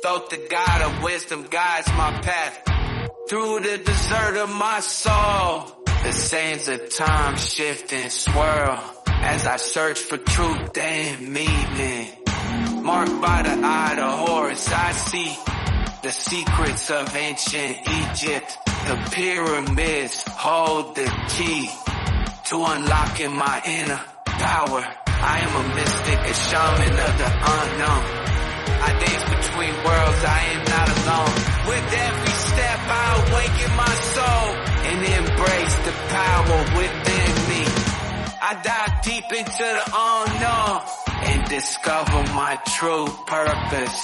Though the God of wisdom guides my path through the desert of my soul. The sands of time shift and swirl as I search for truth and meaning. Marked by the eye of Horus, I see the secrets of ancient Egypt. The pyramids hold the key to unlocking my inner power. I am a mystic, a shaman of the unknown. I dance between worlds, I am not alone. With every step I awaken my soul and embrace the power within me. I dive deep into the unknown and discover my true purpose.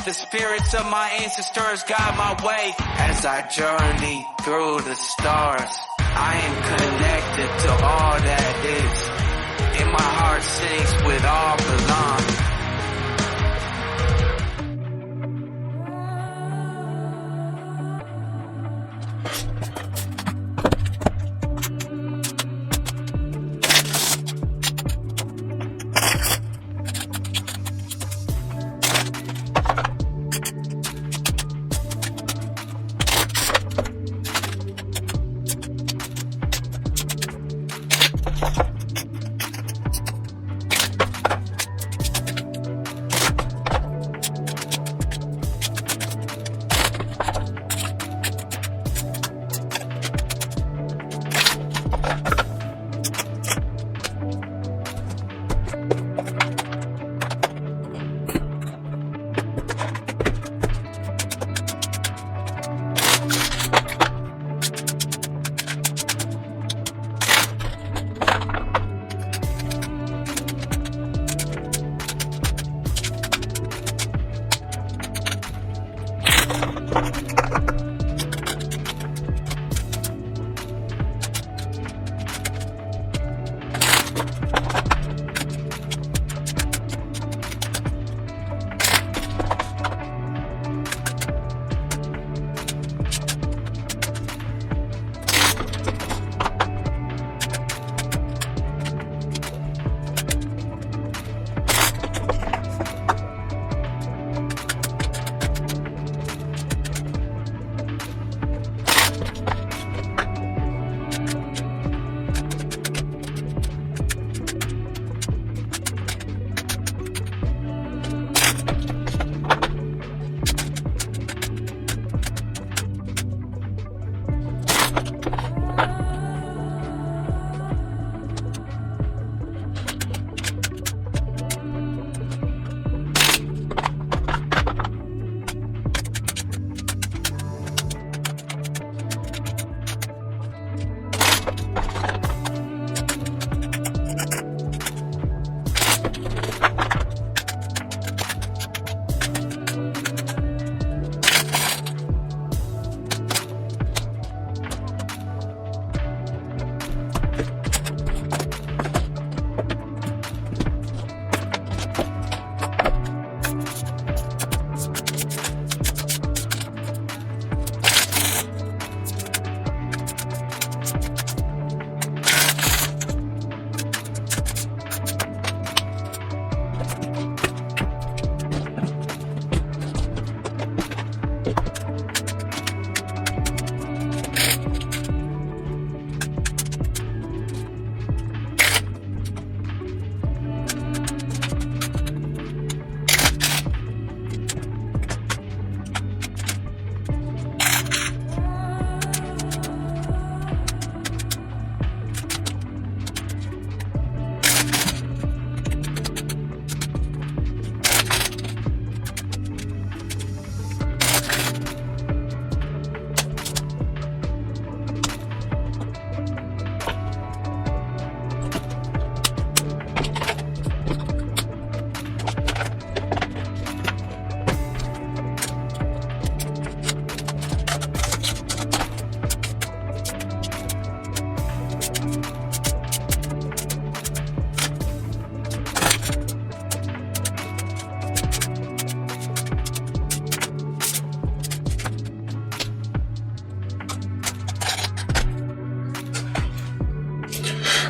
The spirits of my ancestors guide my way as I journey through the stars. I am connected to all that is, and my heart sings with all belong.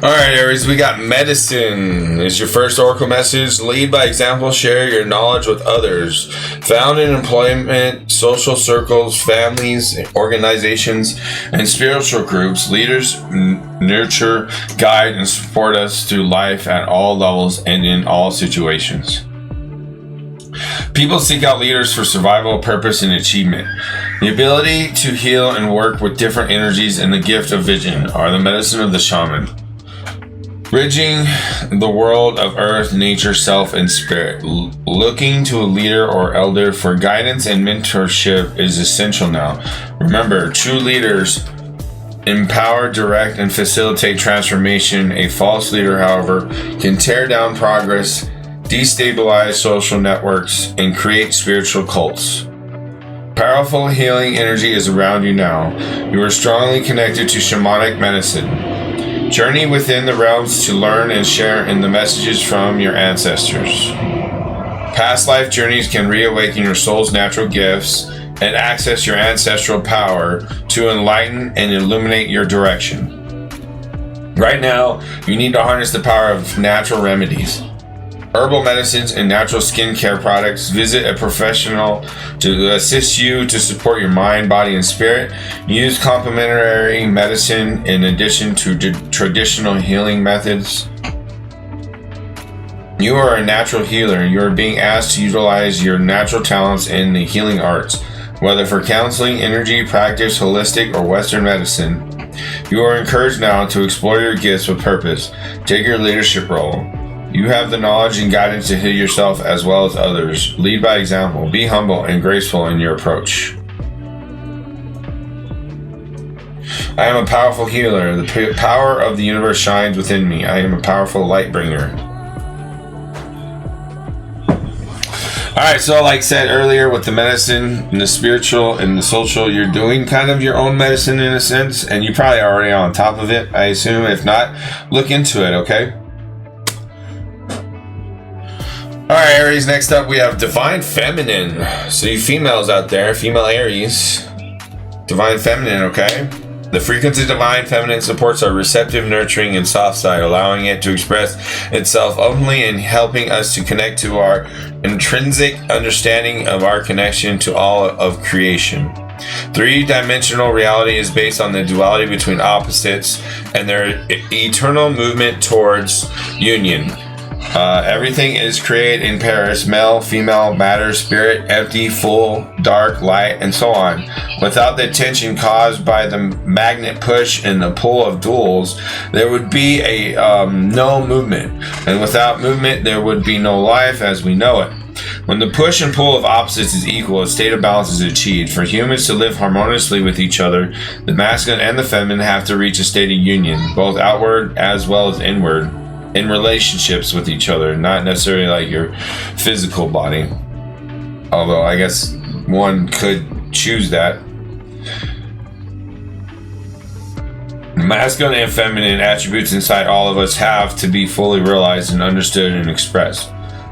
Alright, Aries, we got medicine. Is your first oracle message. Lead by example. Share your knowledge with others. Found in employment, social circles, families, organizations, and spiritual groups, leaders nurture, guide, and support us through life at all levels and in all situations. People seek out leaders for survival, purpose, and achievement. The ability to heal and work with different energies and the gift of vision are the medicine of the shaman. Bridging the world of earth, nature, self, and spirit. Looking to a leader or elder for guidance and mentorship is essential now. Remember, true leaders empower, direct, and facilitate transformation. A false leader, however, can tear down progress, destabilize social networks, and create spiritual cults. Powerful healing energy is around you now. You are strongly connected to shamanic medicine. Journey within the realms to learn and share in the messages from your ancestors. Past life journeys can reawaken your soul's natural gifts and access your ancestral power to enlighten and illuminate your direction. Right now, you need to harness the power of natural remedies. Herbal medicines and natural skincare products. Visit a professional to assist you to support your mind, body, and spirit. Use complementary medicine in addition to traditional healing methods. You are a natural healer. You are being asked to utilize your natural talents in the healing arts, whether for counseling, energy practice, holistic, or Western medicine. You are encouraged now to explore your gifts with purpose. Take your leadership role. You have the knowledge and guidance to heal yourself as well as others. Lead by example. Be humble and graceful in your approach. I am a powerful healer. The power of the universe shines within me. I am a powerful light bringer. Alright, so like I said earlier, with the medicine and the spiritual and the social, you're doing kind of your own medicine in a sense, and you probably are already on top of it, I assume. If not, look into it, okay? Alright, Aries, next up we have Divine Feminine. So you females out there, female Aries, Divine Feminine, okay? The frequency of Divine Feminine supports our receptive, nurturing, and soft side, allowing it to express itself openly and helping us to connect to our intrinsic understanding of our connection to all of creation. Three-dimensional reality is based on the duality between opposites and their eternal movement towards union. Everything is created in pairs: male, female, matter, spirit, empty, full, dark, light, and so on. Without the tension caused by the magnet push and the pull of duals, there would be no movement. And without movement, there would be no life as we know it. When the push and pull of opposites is equal, a state of balance is achieved. For humans to live harmoniously with each other, the masculine and the feminine have to reach a state of union, both outward as well as inward, in relationships with each other, not necessarily like your physical body. Although I guess one could choose that. Masculine and feminine attributes inside all of us have to be fully realized and understood and expressed.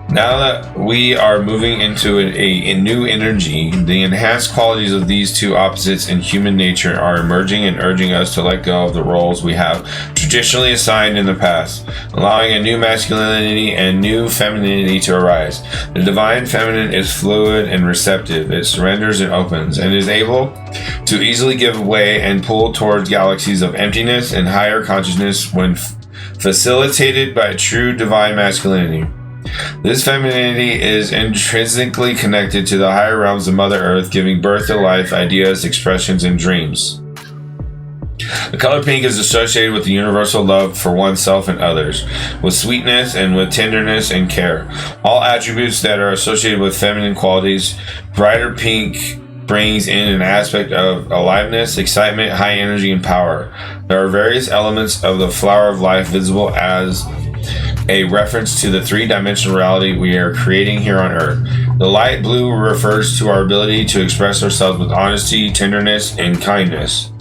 Now that we are moving into a new energy, the enhanced qualities of these two opposites in human nature are emerging and urging us to let go of the roles we have traditionally assigned in the past, allowing a new masculinity and new femininity to arise. The Divine Feminine is fluid and receptive. It surrenders and opens, and is able to easily give way and pull towards galaxies of emptiness and higher consciousness when facilitated by true divine masculinity. This femininity is intrinsically connected to the higher realms of Mother Earth, giving birth to life, ideas, expressions, and dreams. The color pink is associated with the universal love for oneself and others, with sweetness and with tenderness and care. All attributes that are associated with feminine qualities. Brighter pink brings in an aspect of aliveness, excitement, high energy, and power. There are various elements of the flower of life visible as a reference to the three-dimensional reality we are creating here on Earth. The light blue refers to our ability to express ourselves with honesty, tenderness, and kindness.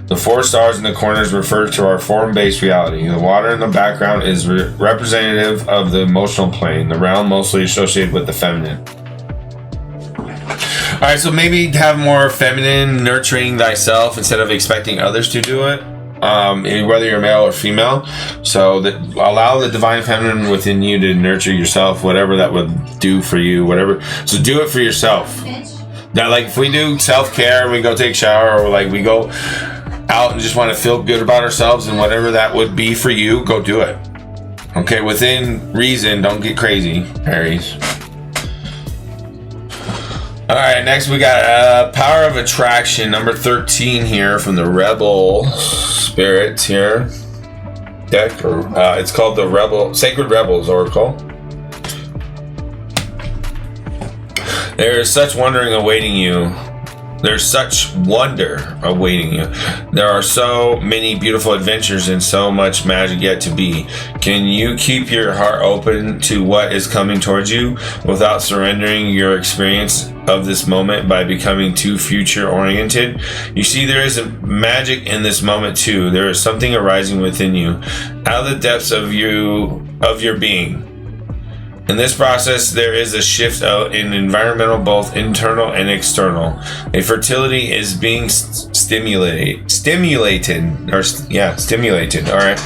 The four stars in the corners refer to our form-based reality. The water in the background is representative of the emotional plane, the realm mostly associated with the feminine. Alright, so maybe have more feminine, nurturing thyself instead of expecting others to do it. whether you're male or female. So allow the divine feminine within you to nurture yourself, whatever that would do for you, whatever. So do it for yourself. Now, like if we do self-care, we go take a shower, or like we go out and just want to feel good about ourselves, and whatever that would be for you, go do it. Okay, within reason, don't get crazy, Aries. All right, next we got Power of Attraction, number 13 here from the Rebel Spirits here deck, or it's called the Sacred Rebels Oracle. There is such wondering awaiting you. There's such wonder awaiting you. There are so many beautiful adventures and so much magic yet to be. Can you keep your heart open to what is coming towards you without surrendering your experience of this moment by becoming too future oriented? You see, there is a magic in this moment too. There is something arising within you, out of the depths of your being. In this process, there is a shift in environmental, both internal and external. A fertility is being stimulated. All right.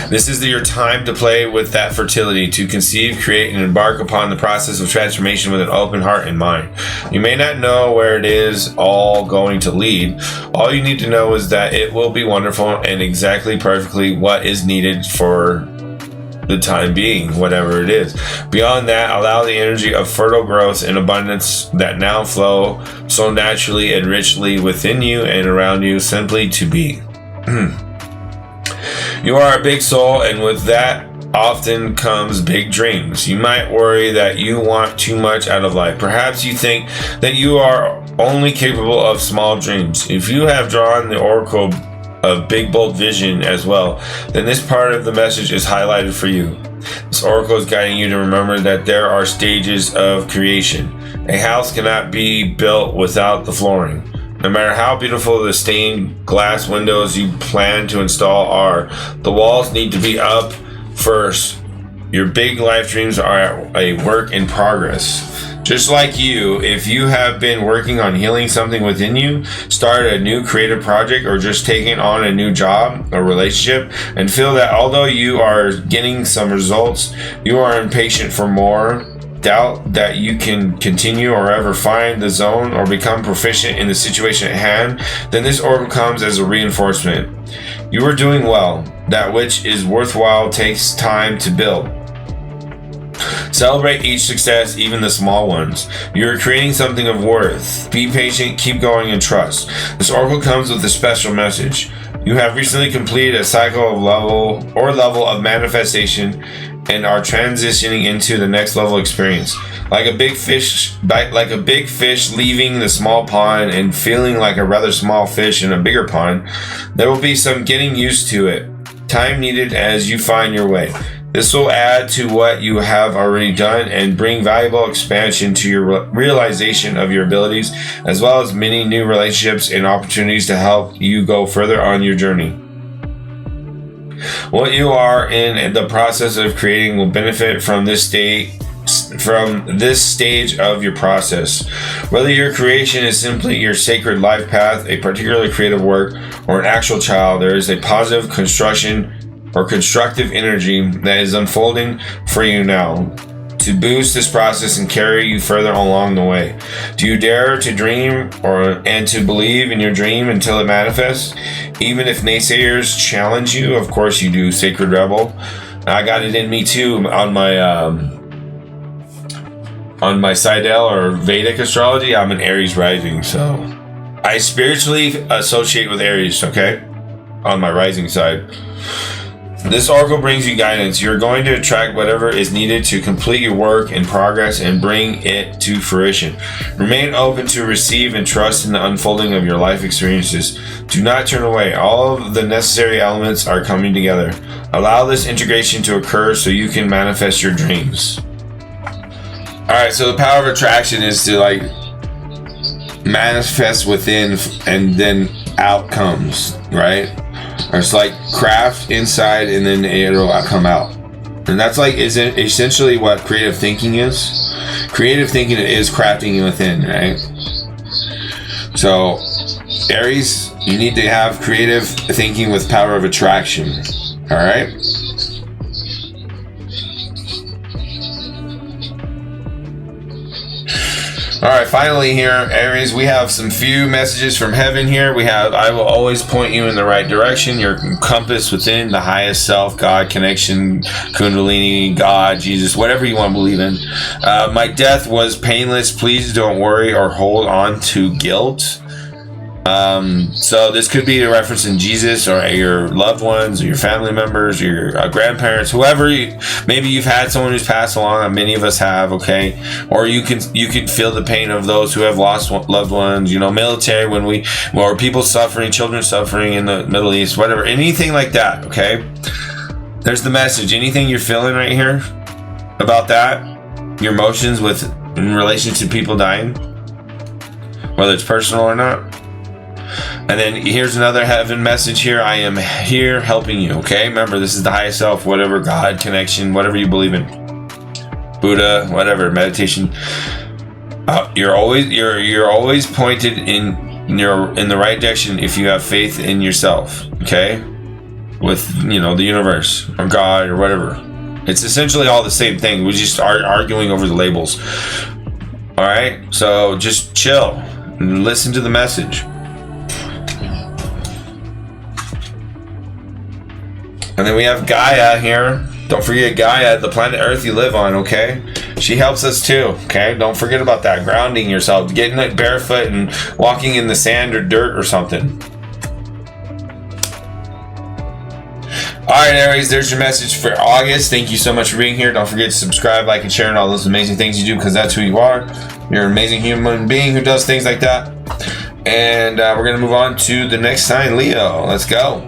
This is your time to play with that fertility, to conceive, create, and embark upon the process of transformation with an open heart and mind. You may not know where it is all going to lead. All you need to know is that it will be wonderful and exactly perfectly what is needed for the time being, whatever it is. Beyond that, allow the energy of fertile growth and abundance that now flow so naturally and richly within you and around you simply to be. You are a big soul, and with that often comes big dreams. You might worry that you want too much out of life. Perhaps you think that you are only capable of small dreams. If you have drawn the oracle of big bold vision as well, then this part of the message is highlighted for you. This oracle is guiding you to remember that there are stages of creation. A house cannot be built without the flooring. No matter how beautiful the stained glass windows you plan to install are, the walls need to be up first. Your big life dreams are a work in progress. Just like you, if you have been working on healing something within you, start a new creative project, or just taking on a new job or relationship, and feel that although you are getting some results, you are impatient for more, doubt that you can continue or ever find the zone or become proficient in the situation at hand, then this oracle comes as a reinforcement. You are doing well. That which is worthwhile takes time to build. Celebrate each success, even the small ones. You're creating something of worth. Be patient, keep going, and trust. This oracle comes with a special message. You have recently completed a cycle of level of manifestation and are transitioning into the next level experience. Like a big fish leaving the small pond and feeling like a rather small fish in a bigger pond, there will be some getting used to it. Time needed as you find your way. This will add to what you have already done and bring valuable expansion to your realization of your abilities, as well as many new relationships and opportunities to help you go further on your journey. What you are in the process of creating will benefit from this stage of your process. Whether your creation is simply your sacred life path, a particular creative work, or an actual child, there is a positive constructive energy that is unfolding for you now to boost this process and carry you further along the way. Do you dare to dream and to believe in your dream until it manifests? Even if naysayers challenge you, of course you do, Sacred Rebel. I got it in me too on my Sidel or Vedic astrology. I'm an Aries rising, so I spiritually associate with Aries, okay? On my rising side. This oracle brings you guidance. You're going to attract whatever is needed to complete your work in progress and bring it to fruition. Remain open to receive and trust in the unfolding of your life experiences. Do not turn away. All of the necessary elements are coming together. Allow this integration to occur so you can manifest your dreams. Alright, so the power of attraction is to like manifest within and then out comes, right? Or it's like craft inside and then it'll come out. And that's like is it essentially what creative thinking is. Creative thinking is crafting within, right? So Aries, you need to have creative thinking with power of attraction. All right. All right, finally here, Aries, we have some few messages from heaven here. We have, I will always point you in the right direction. Your compass within the highest self, God, connection, Kundalini, God, Jesus, whatever you want to believe in. My death was painless. Please don't worry or hold on to guilt. So this could be a reference in Jesus or your loved ones or your family members or your grandparents, whoever maybe you've had someone who's passed along. Many of us have, okay? Or you can feel the pain of those who have lost loved ones, military, or people suffering, children suffering in the Middle East, whatever, anything like that, okay? There's the message. Anything you're feeling right here about that, your emotions in relation to people dying, whether it's personal or not. And then here's another heaven message here. I am here helping you, okay? Remember, this is the highest self, whatever, God, connection, whatever you believe in. Buddha, whatever, meditation. You're always pointed in the right direction if you have faith in yourself, okay? With, the universe or God or whatever. It's essentially all the same thing. We just are arguing over the labels. All right? So just chill and listen to the message. And then we have Gaia here. Don't forget Gaia, the planet Earth you live on, okay? She helps us too, okay? Don't forget about that. Grounding yourself, getting it barefoot and walking in the sand or dirt or something. All right, Aries, there's your message for August. Thank you so much for being here. Don't forget to subscribe, like, and share, and all those amazing things you do, because that's who you are. You're an amazing human being who does things like that. And we're going to move on to the next sign, Leo. Let's go.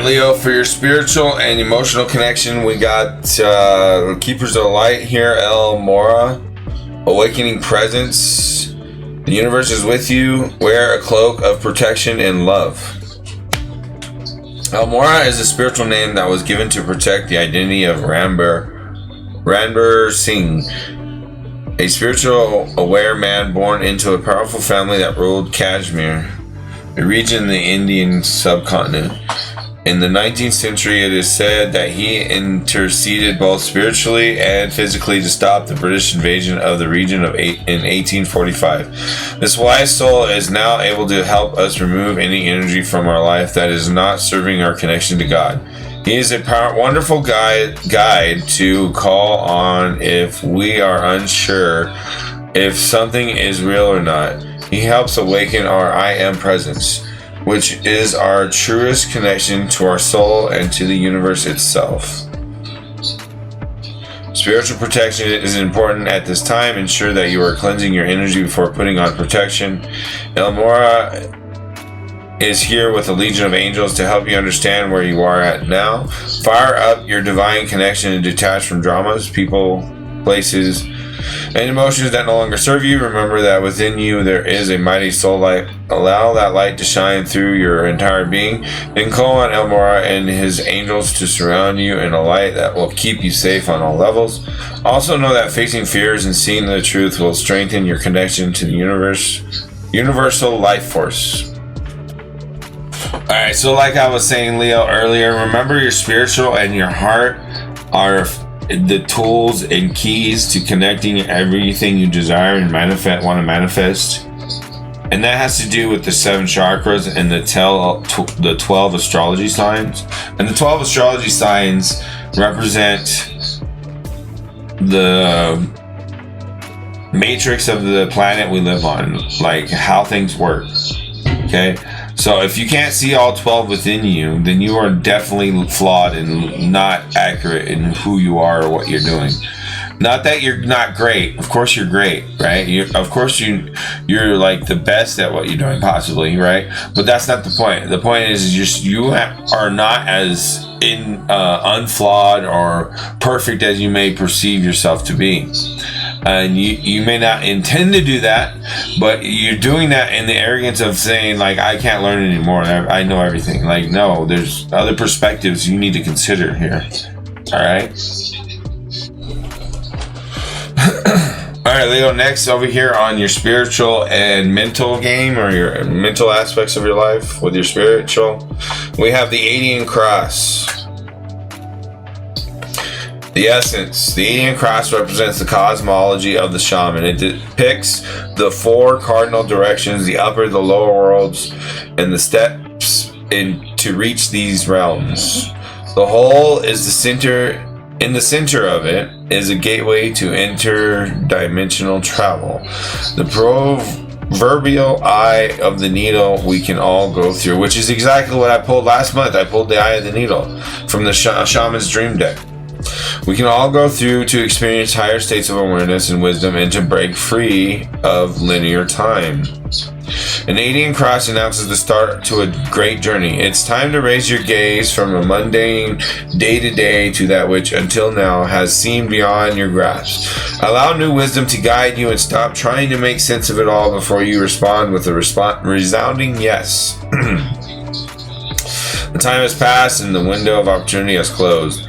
Leo, for your spiritual and emotional connection, we got Keepers of Light here, El Mora, Awakening Presence. The universe is with you. Wear a cloak of protection and love. El Mora is a spiritual name that was given to protect the identity of Ranbir Singh, a spiritual aware man born into a powerful family that ruled Kashmir, a region in the Indian subcontinent. In the 19th century, it is said that he interceded both spiritually and physically to stop the British invasion of the region in 1845. This wise soul is now able to help us remove any energy from our life that is not serving our connection to God. He is a wonderful guide to call on if we are unsure if something is real or not. He helps awaken our I am presence, which is our truest connection to our soul and to the universe itself. Spiritual protection is important at this time. Ensure that you are cleansing your energy before putting on protection. El Mora is here with a legion of angels to help you understand where you are at now. Fire up your divine connection and detach from dramas, people, places, and emotions that no longer serve you. Remember that within you there is a mighty soul light. Allow that light to shine through your entire being. Then call on El Mora and his angels to surround you in a light that will keep you safe on all levels. Also know that facing fears and seeing the truth will strengthen your connection to the universal life force. Alright, so like I was saying, Leo, earlier, remember your spiritual and your heart are the tools and keys to connecting everything you desire and want to manifest. And that has to do with the 7 chakras and the 12 astrology signs. And the 12 astrology signs represent the matrix of the planet we live on, like how things work. Okay? So if you can't see all 12 within you, then you are definitely flawed and not accurate in who you are or what you're doing. Not that you're not great. Of course you're great, right? Of course you're like the best at what you're doing, possibly, right? But that's not the point. The point is you are not as unflawed or perfect as you may perceive yourself to be. And you may not intend to do that, but you're doing that in the arrogance of saying, like, I can't learn anymore. I know everything. Like, no, there's other perspectives you need to consider here. All right? All right, Leo, next over here on your spiritual and mental game, or your mental aspects of your life with your spiritual, we have the 80 cross. The essence. The 80 cross represents the cosmology of the shaman. It depicts the 4 cardinal directions, the upper, the lower worlds, and the steps to reach these realms. The whole is the center. In the center of it is a gateway to interdimensional travel. The proverbial eye of the needle we can all go through, which is exactly what I pulled last month. I pulled the eye of the needle from the shaman's dream deck. We can all go through to experience higher states of awareness and wisdom and to break free of linear time. An 80 cross announces the start to a great journey. It's time to raise your gaze from a mundane day-to-day to that which until now has seemed beyond your grasp. Allow new wisdom to guide you and stop trying to make sense of it all before you respond with a resounding yes. The time has passed and the window of opportunity has closed.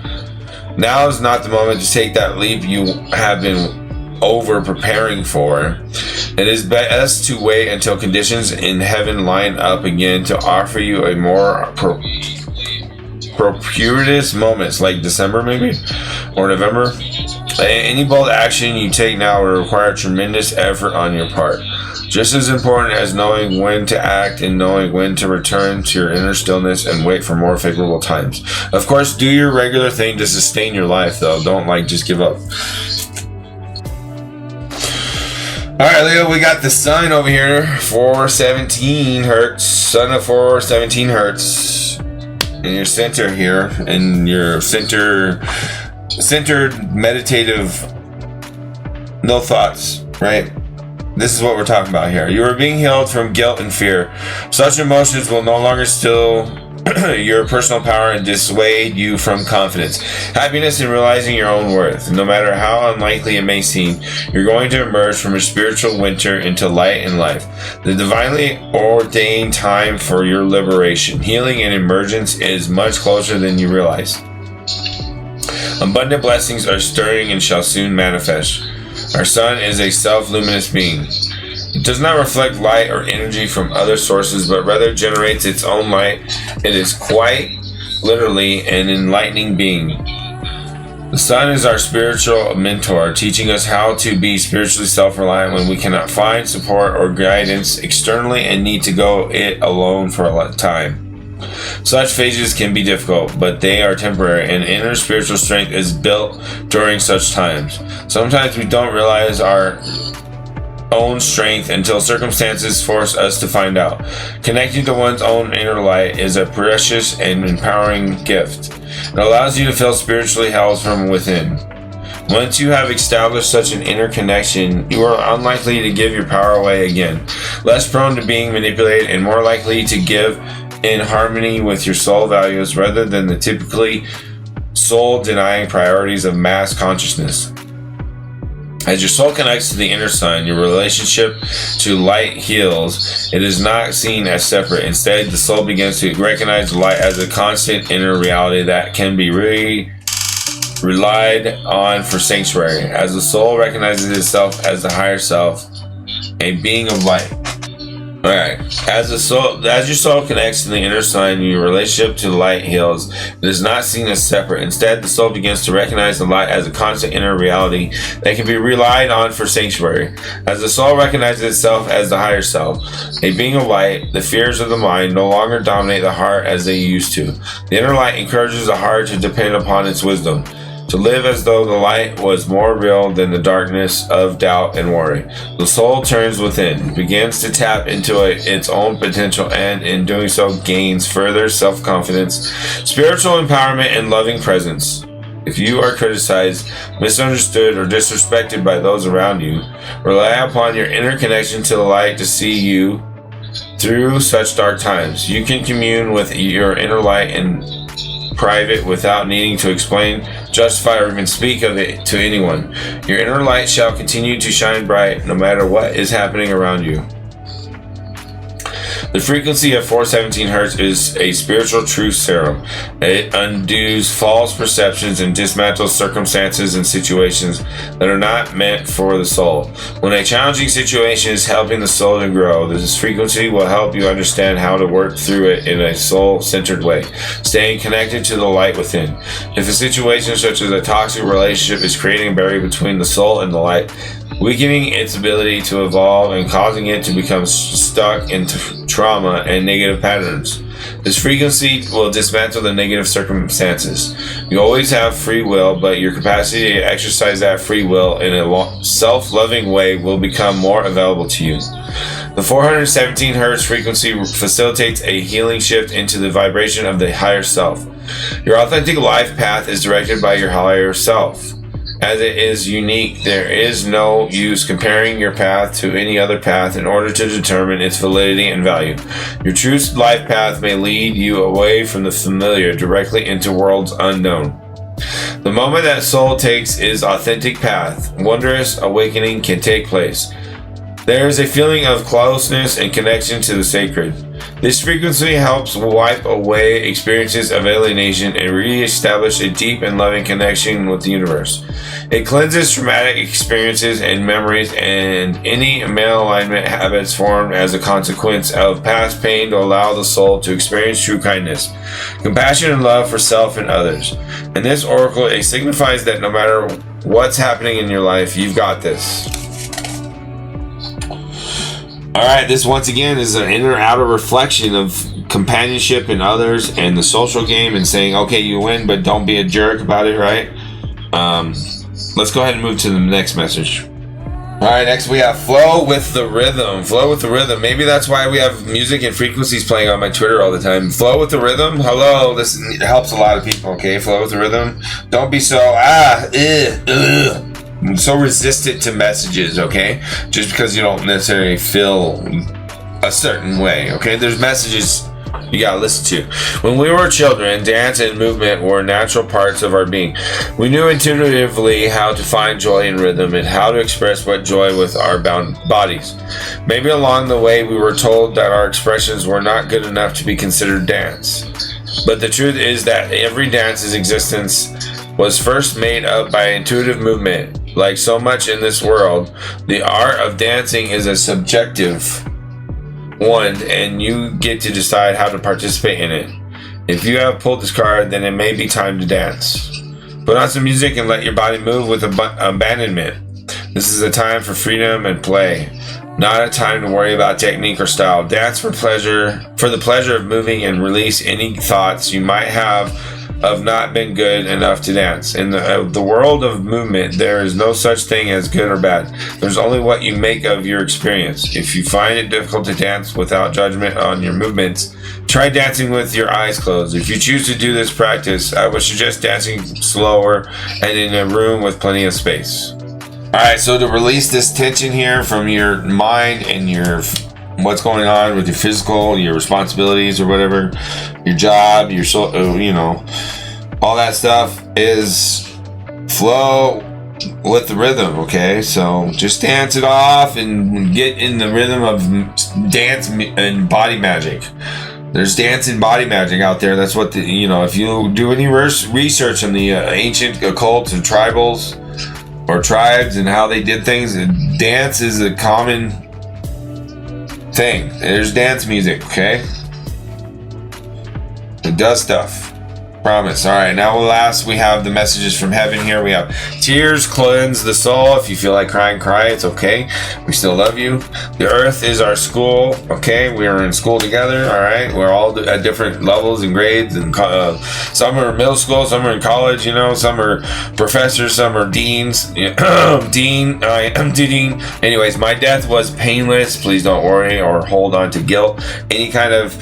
Now is not the moment to take that leap you have been over preparing for. It is best to wait until conditions in heaven line up again to offer you a more propitious moments, like December maybe, or November. Any bold action you take now will require tremendous effort on your part. Just as important as knowing when to act and knowing when to return to your inner stillness and wait for more favorable times. Of course, do your regular thing to sustain your life, though. Don't just give up. Alright, Leo, we got the sun over here, 417 hertz. Sun of 417 hertz. In your center here, in your centered meditative, no thoughts, right? This is what we're talking about here. You are being healed from guilt and fear. Such emotions will no longer steal your personal power and dissuade you from confidence, happiness, and realizing your own worth. No matter how unlikely it may seem, you're going to emerge from a spiritual winter into light and life. The divinely ordained time for your liberation, healing, and emergence is much closer than you realize. Abundant blessings are stirring and shall soon manifest. Our sun is a self-luminous being. It does not reflect light or energy from other sources, but rather generates its own light. It is quite literally an enlightening being. The sun is our spiritual mentor, teaching us how to be spiritually self-reliant when we cannot find support or guidance externally and need to go it alone for a time. Such phases can be difficult, but they are temporary, and inner spiritual strength is built during such times. Sometimes we don't realize our own strength until circumstances force us to find out. Connecting to one's own inner light is a precious and empowering gift. It allows you to feel spiritually held from within. Once you have established such an inner connection, you are unlikely to give your power away again, less prone to being manipulated, and more likely to give in harmony with your soul values rather than the typically soul-denying priorities of mass consciousness. As your soul connects to the inner sun, your relationship to light heals. It is not seen as separate. Instead, the soul begins to recognize light as a constant inner reality that can be relied on for sanctuary. As the soul recognizes itself as the higher self, a being of light. Alright, as your soul connects to the inner sun, your relationship to the light heals. It is not seen as separate. Instead, the soul begins to recognize the light as a constant inner reality that can be relied on for sanctuary. As the soul recognizes itself as the higher self, a being of light, the fears of the mind no longer dominate the heart as they used to. The inner light encourages the heart to depend upon its wisdom, to live as though the light was more real than the darkness of doubt and worry. The soul turns within, begins to tap into its own potential, and in doing so gains further self-confidence, spiritual empowerment, and loving presence. If you are criticized, misunderstood, or disrespected by those around you, rely upon your inner connection to the light to see you through such dark times. You can commune with your inner light in private without needing to explain, justify, or even speak of it to anyone. Your inner light shall continue to shine bright no matter what is happening around you. The frequency of 417 Hz is a spiritual truth serum. It undoes false perceptions and dismantles circumstances and situations that are not meant for the soul. When a challenging situation is helping the soul to grow, this frequency will help you understand how to work through it in a soul-centered way, staying connected to the light within. If a situation such as a toxic relationship is creating a barrier between the soul and the light, weakening its ability to evolve and causing it to become stuck into trauma and negative patterns, this frequency will dismantle the negative circumstances. You always have free will, but your capacity to exercise that free will in a self-loving way will become more available to you. The 417 Hz frequency facilitates a healing shift into the vibration of the higher self. Your authentic life path is directed by your higher self. As it is unique, there is no use comparing your path to any other path in order to determine its validity and value. Your true life path may lead you away from the familiar directly into worlds unknown. The moment that soul takes its authentic path, wondrous awakening can take place. There is a feeling of closeness and connection to the sacred. This frequency helps wipe away experiences of alienation and re-establish a deep and loving connection with the universe. It cleanses traumatic experiences and memories and any malalignment habits formed as a consequence of past pain to allow the soul to experience true kindness, compassion, and love for self and others. In this oracle, it signifies that no matter what's happening in your life, you've got this. Alright, this once again is an inner outer reflection of companionship in others and the social game and saying, okay, you win, but don't be a jerk about it, right? Let's go ahead and move to the next message. Alright, next we have Flow with the Rhythm. Flow with the Rhythm. Maybe that's why we have music and frequencies playing on my Twitter all the time. Flow with the Rhythm. Hello, this helps a lot of people, okay? Flow with the Rhythm. Don't be so, so resistant to messages, okay? Just because you don't necessarily feel a certain way, okay? There's messages you gotta listen to. When we were children, dance and movement were natural parts of our being. We knew intuitively how to find joy in rhythm and how to express what joy with our bodies. Maybe along the way we were told that our expressions were not good enough to be considered dance. But the truth is that every dance's existence was first made up by intuitive movement. Like so much in this world, the art of dancing is a subjective one, and you get to decide how to participate in it. If you have pulled this card, then it may be time to dance. Put on some music and let your body move with abandonment. This is a time for freedom and play, not a time to worry about technique or style. Dance for the pleasure of moving, and release any thoughts you might have of not been good enough to dance. In the world of movement, there is no such thing as good or bad. There's only what you make of your experience. If you find it difficult to dance without judgment on your movements, try dancing with your eyes closed. If you choose to do this practice, I would suggest dancing slower and in a room with plenty of space. Alright, so to release this tension here from your mind and your what's going on with your physical, your responsibilities or whatever, your job, your all that stuff, is flow with the rhythm. Okay, so just dance it off and get in the rhythm of dance and body magic. There's dance and body magic out there. That's what if you do any research on the ancient occults and tribals or tribes and how they did things, dance is a common thing. There's dance music, okay? It does stuff. Promise. Alright, now last we have the messages from heaven here. We have tears cleanse the soul. If you feel like crying, cry. It's okay. We still love you. The earth is our school. Okay, we are in school together. Alright, we're all at different levels and grades, and some are middle school, some are in college, some are professors, some are deans. Dean. Anyways, my death was painless. Please don't worry or hold on to guilt. Any kind of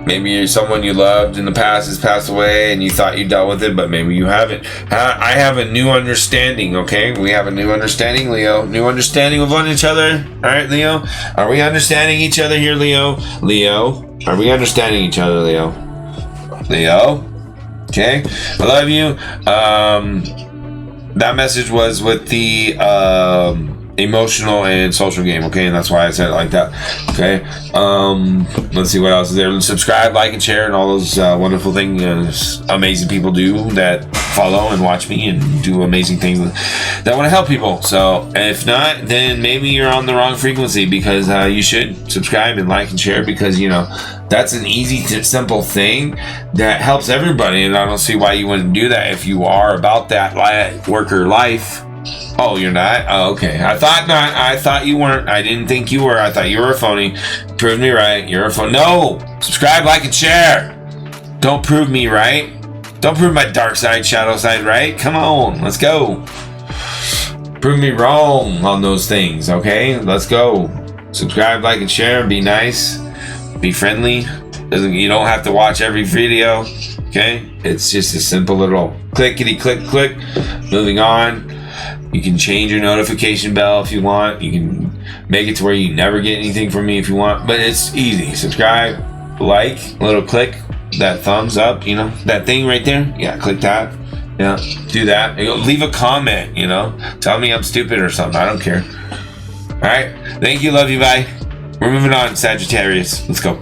maybe someone you loved in the past has passed away and you thought you dealt with it, but maybe you haven't. I have a new understanding, okay? We have a new understanding, Leo. New understanding of one each other. All right, Leo? Are we understanding each other here, Leo? Leo? Are we understanding each other, Leo? Leo? Okay? I love you. That message was with the emotional and social game, okay? And that's why I said it like that, okay? Let's see what else is there. Subscribe, like, and share, and all those wonderful things amazing people do that follow and watch me and do amazing things that want to help people. So if not, then maybe you're on the wrong frequency, because you should subscribe and like and share, because that's an easy simple thing that helps everybody, and I don't see why you wouldn't do that if you are about that worker life. Oh, you're not? Oh, okay. I thought not. I thought you weren't. I didn't think you were. I thought you were a phony. Prove me right. You're a phony. No! Subscribe, like, and share. Don't prove me right. Don't prove my dark side, shadow side right. Come on. Let's go. Prove me wrong on those things, okay? Let's go. Subscribe, like, and share. Be nice. Be friendly. You don't have to watch every video, okay? It's just a simple little clickety click click. Moving on. You can change your notification bell if you want. You can make it to where you never get anything from me if you want. But it's easy. Subscribe, like, little click, that thumbs up, that thing right there. Yeah, click that. Yeah, do that. Leave a comment, Tell me I'm stupid or something. I don't care. All right. Thank you. Love you. Bye. We're moving on, Sagittarius. Let's go.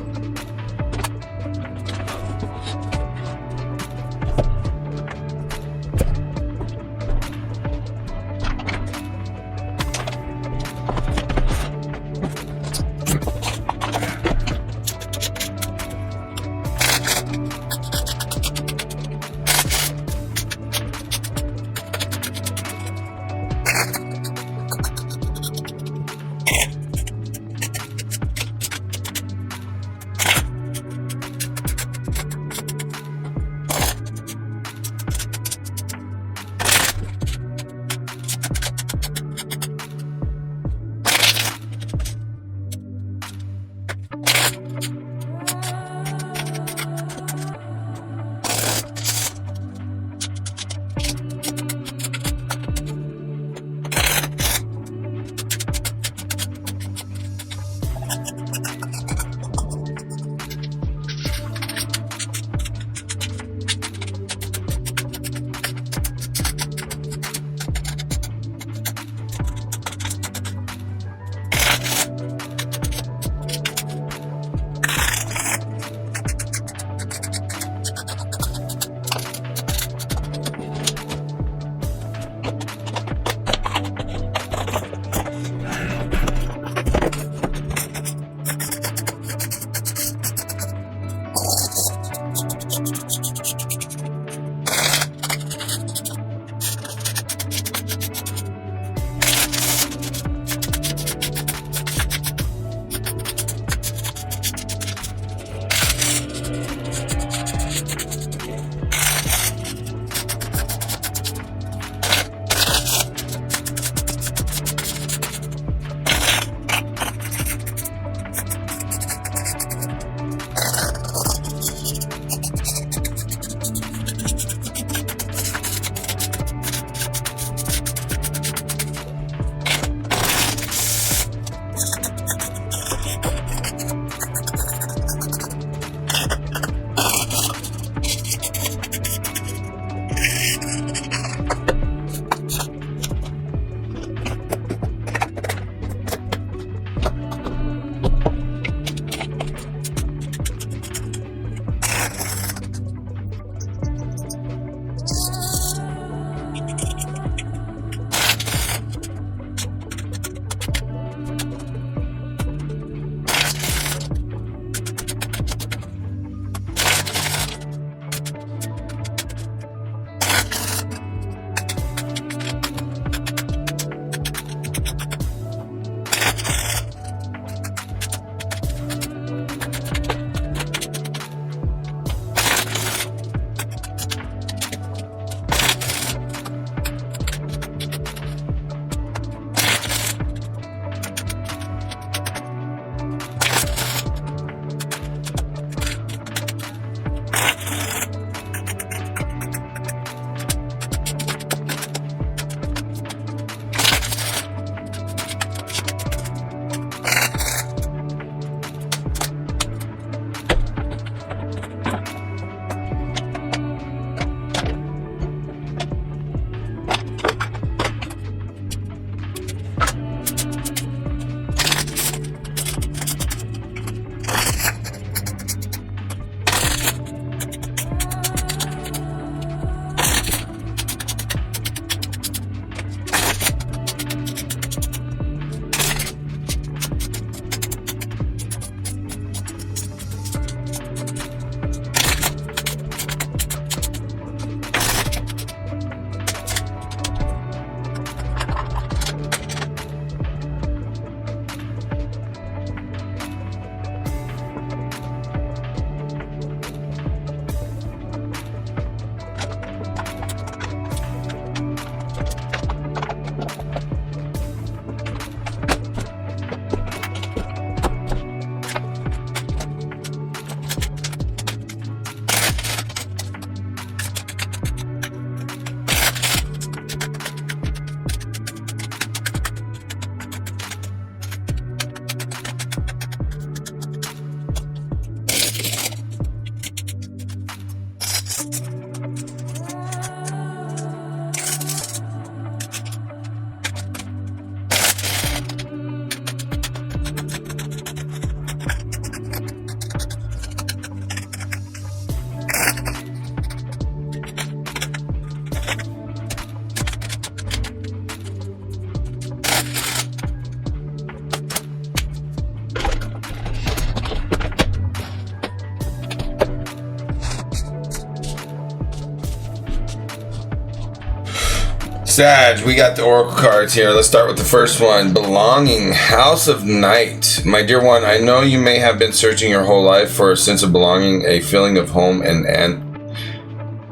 Sag, we got the oracle cards here. Let's start with the first one. Belonging, House of Night. My dear one, I know you may have been searching your whole life for a sense of belonging, a feeling of home, and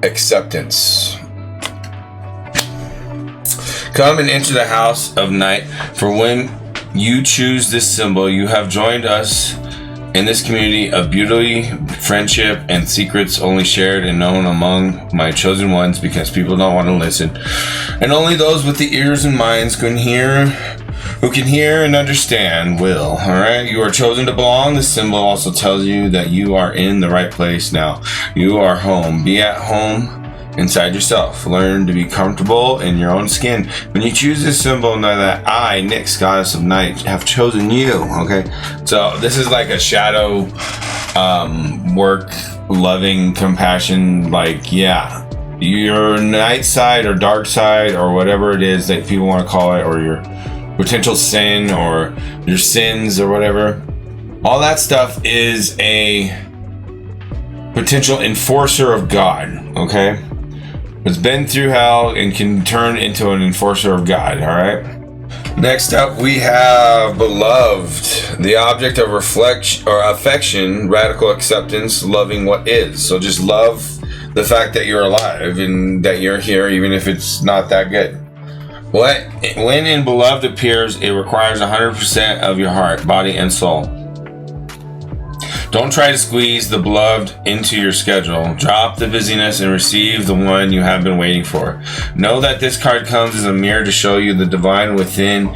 acceptance. Come and enter the House of Night, for when you choose this symbol, you have joined us in this community of beauty, friendship, and secrets only shared and known among my chosen ones, because people don't want to listen. And only those with the ears and minds who can hear and understand will. Alright? You are chosen to belong. This symbol also tells you that you are in the right place now. You are home. Be at home inside yourself. Learn to be comfortable in your own skin. When you choose this symbol, know that I, Nyx, goddess of night, have chosen you. Okay, so this is like a shadow work, loving compassion. Like, yeah, your night side or dark side or whatever it is that people want to call it, or your potential sin or your sins or whatever, all that stuff is a potential enforcer of God. Okay, it's been through hell and can turn into an enforcer of God. All right. Next up, we have beloved, the object of reflection or affection, radical acceptance, loving what is. So just love the fact that you're alive and that you're here, even if it's not that good. When in beloved appears, it requires 100% of your heart, body, and soul. Don't try to squeeze the beloved into your schedule. Drop the busyness and receive the one you have been waiting for. Know that this card comes as a mirror to show you the divine within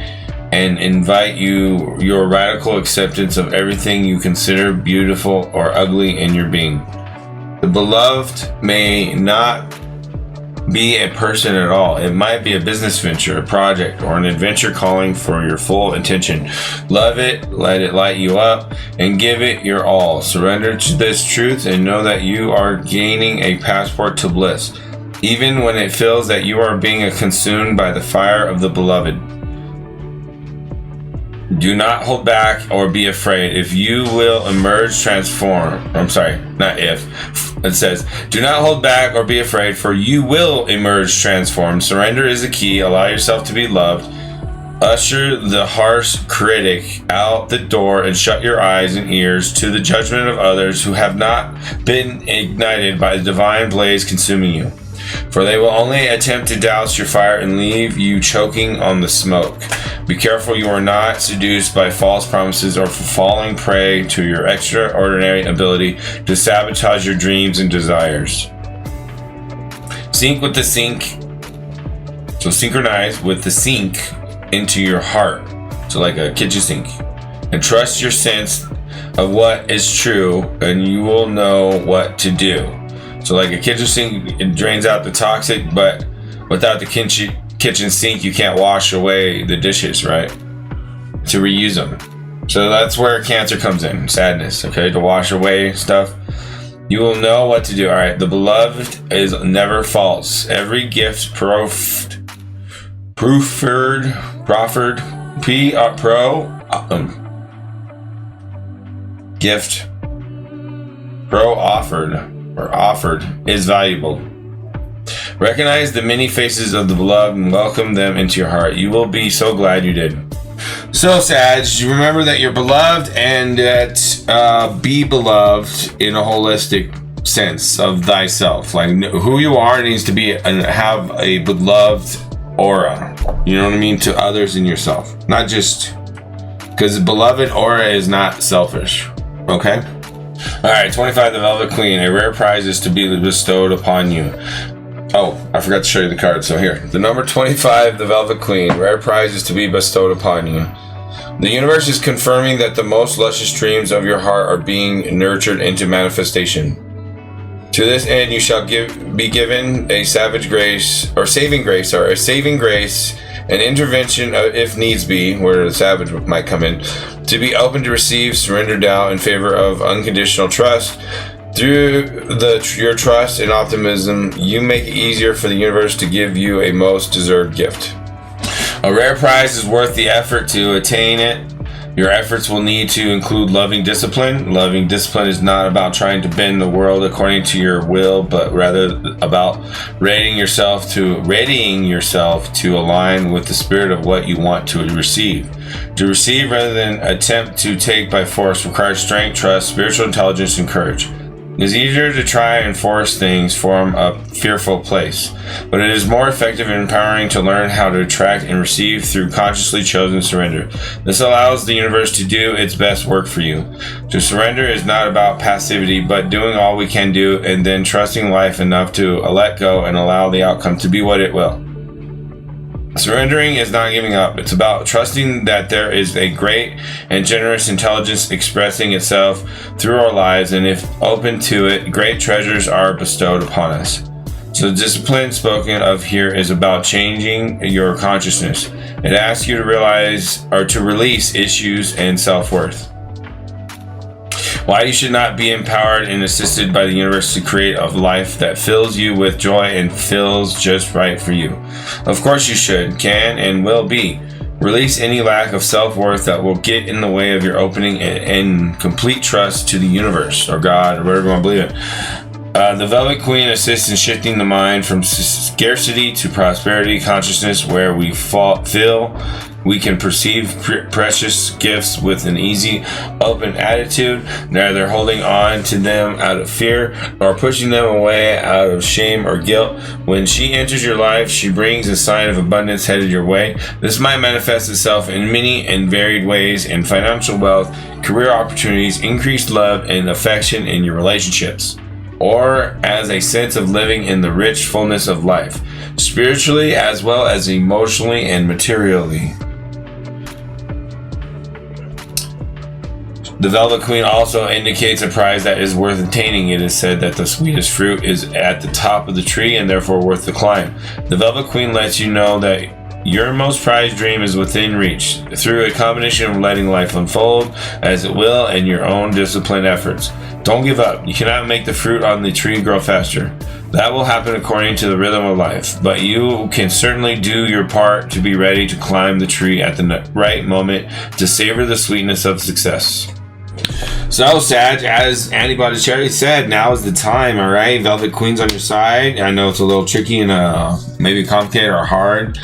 and invite you your radical acceptance of everything you consider beautiful or ugly in your being. The beloved may not be a person at all. It might be a business venture, a project, or an adventure calling for your full attention. Love it, let it light you up, and give it your all. Surrender to this truth and know that you are gaining a passport to bliss, even when it feels that you are being consumed by the fire of the beloved. Do not hold back or be afraid. If you will emerge transform. I'm sorry, not if. It says, do not hold back or be afraid, for you will emerge transformed. Surrender is the key. Allow yourself to be loved. Usher the harsh critic out the door and shut your eyes and ears to the judgment of others who have not been ignited by the divine blaze consuming you. For they will only attempt to douse your fire and leave you choking on the smoke. Be careful you are not seduced by false promises or falling prey to your extraordinary ability to sabotage your dreams and desires. Sync with the sink. So synchronize with the sink into your heart. So like a kitchen sink. And trust your sense of what is true, and you will know what to do. So like a kitchen sink, it drains out the toxic, but without the kitchen sink, you can't wash away the dishes, right? To reuse them. So that's where Cancer comes in, sadness, okay? To wash away stuff. You will know what to do, all right? The beloved is never false. Every gift proffered, gift offered is valuable. Recognize the many faces of the beloved and welcome them into your heart. You will be so glad you did. So, Sag, remember that you're beloved and that be beloved in a holistic sense of thyself. Like who you are needs to be and have a beloved aura. You know what I mean? To others and yourself. Not just because the beloved aura is not selfish. Okay? Alright, 25, the Velvet Queen. A rare prize is to be bestowed upon you. Oh, I forgot to show you the card, so here. The number 25, the Velvet Queen. Rare prize is to be bestowed upon you. The universe is confirming that the most luscious dreams of your heart are being nurtured into manifestation. To this end, you shall be given a saving grace, an intervention if needs be, where the savage might come in, to be open to receive, surrender doubt in favor of unconditional trust. Through your trust and optimism, you make it easier for the universe to give you a most deserved gift. A rare prize is worth the effort to attain it. Your efforts will need to include loving discipline. Loving discipline is not about trying to bend the world according to your will, but rather about readying yourself to align with the spirit of what you want to receive. To receive rather than attempt to take by force requires strength, trust, spiritual intelligence, and courage. It is easier to try and force things from a fearful place, but it is more effective and empowering to learn how to attract and receive through consciously chosen surrender. This allows the universe to do its best work for you. To surrender is not about passivity, but doing all we can do and then trusting life enough to let go and allow the outcome to be what it will. Surrendering is not giving up. It's about trusting that there is a great and generous intelligence expressing itself through our lives, and if open to it, great treasures are bestowed upon us. So the discipline spoken of here is about changing your consciousness. It asks you to realize or to release issues and self-worth. Why you should not be empowered and assisted by the universe to create a life that fills you with joy and feels just right for you. Of course you should, can, and will be. Release any lack of self-worth that will get in the way of your opening and complete trust to the universe or God or whatever you want to believe in. The Velvet Queen assists in shifting the mind from scarcity to prosperity consciousness, where we feel we can perceive precious gifts with an easy, open attitude, neither holding on to them out of fear or pushing them away out of shame or guilt. When she enters your life, she brings a sign of abundance headed your way. This might manifest itself in many and varied ways in financial wealth, career opportunities, increased love and affection in your relationships, or as a sense of living in the rich fullness of life, spiritually as well as emotionally and materially. The Velvet Queen also indicates a prize that is worth attaining. It is said that the sweetest fruit is at the top of the tree and therefore worth the climb. The Velvet Queen lets you know that your most prized dream is within reach through a combination of letting life unfold as it will and your own disciplined efforts. Don't give up. You cannot make the fruit on the tree grow faster. That will happen according to the rhythm of life, but you can certainly do your part to be ready to climb the tree at the right moment to savor the sweetness of success. So, Sag, as Antibody Cherry said, now is the time, alright? Velvet Queen's on your side. I know it's a little tricky and maybe complicated or hard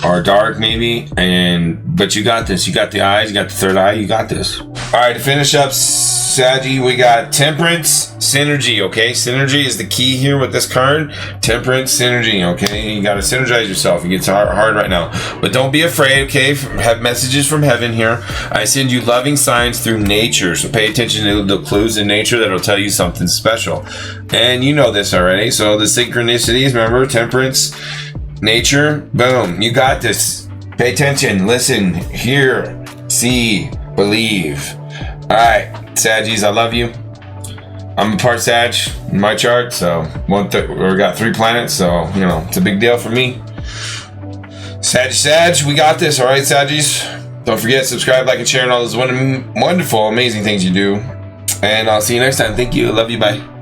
or dark maybe, but you got this. You got the eyes, you got the third eye, you got this. Alright, to finish up, Saggy, we got Temperance, Synergy, okay? Synergy is the key here with this card. Temperance, Synergy, okay? You gotta synergize yourself. It gets hard right now. But don't be afraid, okay? Have messages from heaven here. I send you loving signs through nature, so pay attention to the clues in nature that'll tell you something special. And you know this already. So the synchronicities, remember, Temperance, nature, boom, you got this. Pay attention, listen, hear, see, believe. Alright, Saggies, I love you. I'm a part Sag in my chart, so we got 3 planets, so you know it's a big deal for me. Sag, we got this, alright, Saggies? Don't forget, subscribe, like, and share, and all those wonderful, amazing things you do. And I'll see you next time. Thank you. Love you. Bye.